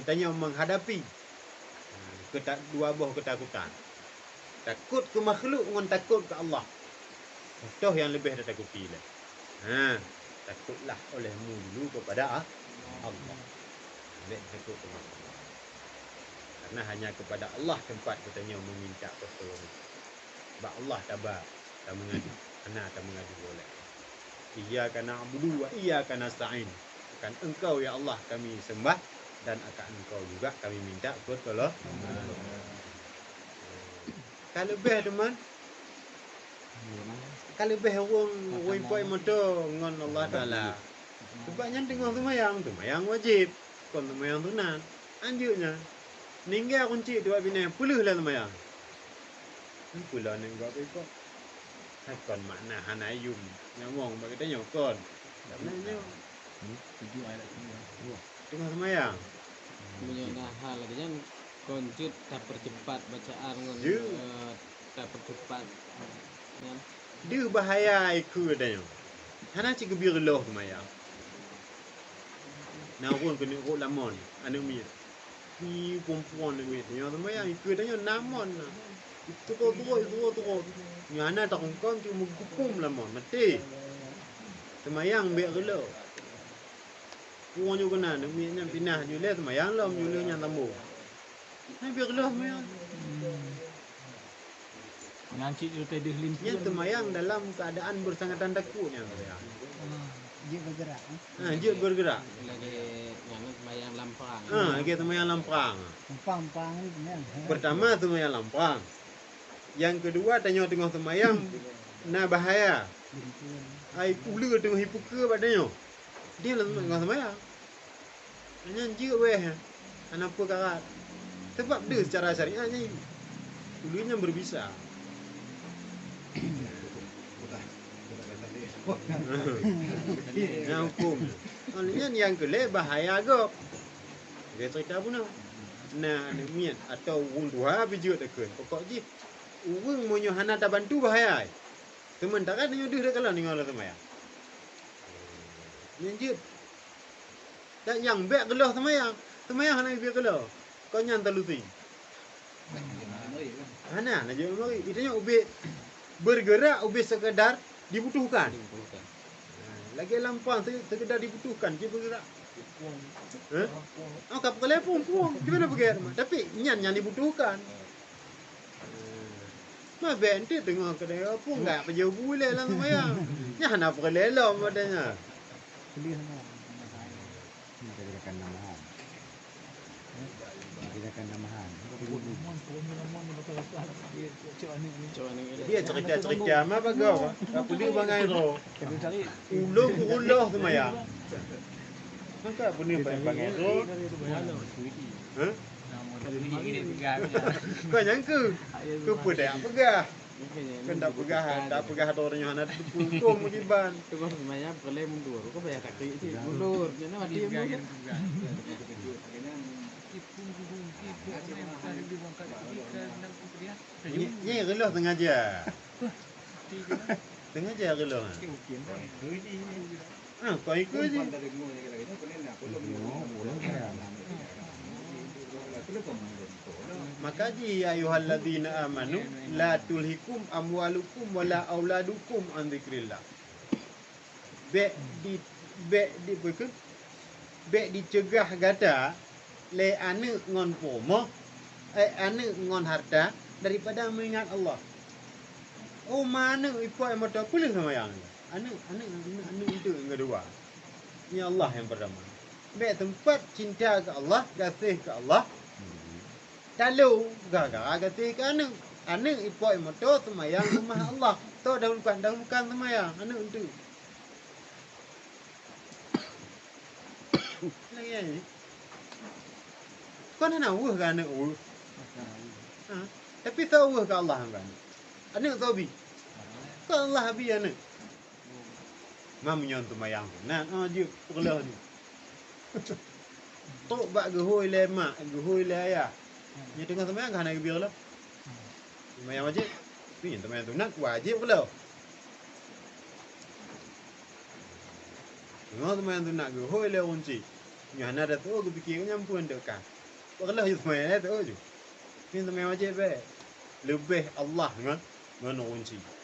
katanya menghadapi dua buah ketakutan. Takut ke makhluk dengan takut ke Allah. Toh yang lebih dah takuti lah. Takutlah olehmu dulu kepada Allah. Ambil takut ke makhluk. Karena hanya kepada Allah tempat katanya meminta pertolongan. Sebab Allah tabar, tak mengadu. Ana tak mengadu boleh. Iyyaka na'budu wa iyyaka nasta'in. Akan engkau ya Allah kami sembah dan akan engkau juga kami minta pertolongan. Kalau lebih teman, kalau lebih orang poi motor ngon Allah Taala. Sebabnya tengah semayang wajib. Kon semayang sunat. Anjurnya ninggal kunci dua bini puluh lah semayang. Puluh neng gak apa kon makna hanayum nyamong bagi tanya kon. Namanya tujuh ayat semua. tengah semayang. Punya hal lagi kan koncut tak percepat bacaan ngon tak percepat kan Dia bahaya ikut tanya. Hana cik bir loh semayang. Nah orang kena kok lamon anu mi. Ni perempuan ni yang semayang ikut tanya namon. Itu tu. Nyana tak kongkong cuma gupum lamon mati. Semayang biar gelo. Puan juga kena nak mi yang pindah jual semayang lah jual yang tamu. Nah biar gelo semayang. Nanti tu tadi limpu. Yang semayang dalam keadaan bersangatan takut yang semayang. Dia bergerak. Dia bergerak. lagi nganu semayang lampang Kita semayang lampang. Pang ni benar. Pertama semayang lampang. Yang kedua tanya tengah semayang na bahaya. Ai pula tengah hipuka padanya. Dia lah tengah semayang. Hanya dia weh. Kenapa karat? Sebab dia secara syariatnya dulunya berbisa. Yang hukum. Maksudnya yang kelih bahaya agak. Dia cerita pun nak. Nah, mian atau urung dua bijut dekat. Pokok je urung monyo hana tak bantu bahaya. Sementara dia dah kalau ningal semayang. Yang je. Dan yang bek gelah semayang. Semayang hana bek gelah. Kau nyan taluting. Hana nak je mari. Itanya ubik bergerak ubik sekadar dibutuhkan. Lagi lampang sekedar dibutuhkan dia bergerak. Kau telefon puang. Di mana pergi rumah? Tapi nyan yang dibutuhkan. Mah bente tengah kedai apa enggak apa jauh boleh lah semayang. Nyan nak pergi lelah padanya. Beli sama. Kita kirakan namahan. Kita kirakan namahan. Dia cerita-cerita apa bagau? Apa dia bangai ro? Ulah semayang. Maka apa ni bangai ro? Kau nyangka? Kau pedak pegah. Kan tak pegah dornya anak punggung mujiban. tu kan semayang boleh mundur kau bayar kaki sih mundur jangan mati mundur Ni gelah sengaja. Sengaja gelah. Kau ikut je. Maka ji ayyuhalladzina amanu la tulhikum amwalukum wala auladukum an dzikrillah. Bek dicegah gada le ane ngon pomo ane ngon harta daripada mengingat Allah. Oh mana ipo emoto boleh semayang. Ane itu yang kedua. Ini Allah yang pertama. Bek tempat cinta ke Allah, kasih ke Allah. Lalu gara-gara ketika ane ipo emoto semayang rumah Allah. Tu dahulukan semayang ane itu. Lagi ni. Kau nak uah ke ane uah? Tapi tahu uah ke Allah kan? Ane tahu bi. Kau Allah bi ane. Mam nyon semayang. Nah, je perlah ni. Tok bak gehoy le mak, gehoy le ayah. Ni tengah semayang kan nak biar lah. Semayang wajib. Ni semayang tu nak wajib pula. Tengah semayang tu nak gehoy le unci. Ni hana dah tu aku fikir nyampuan dekat. Berlah je semai tu je. Ni semai wajib be. Lebih Allah dengan kunci.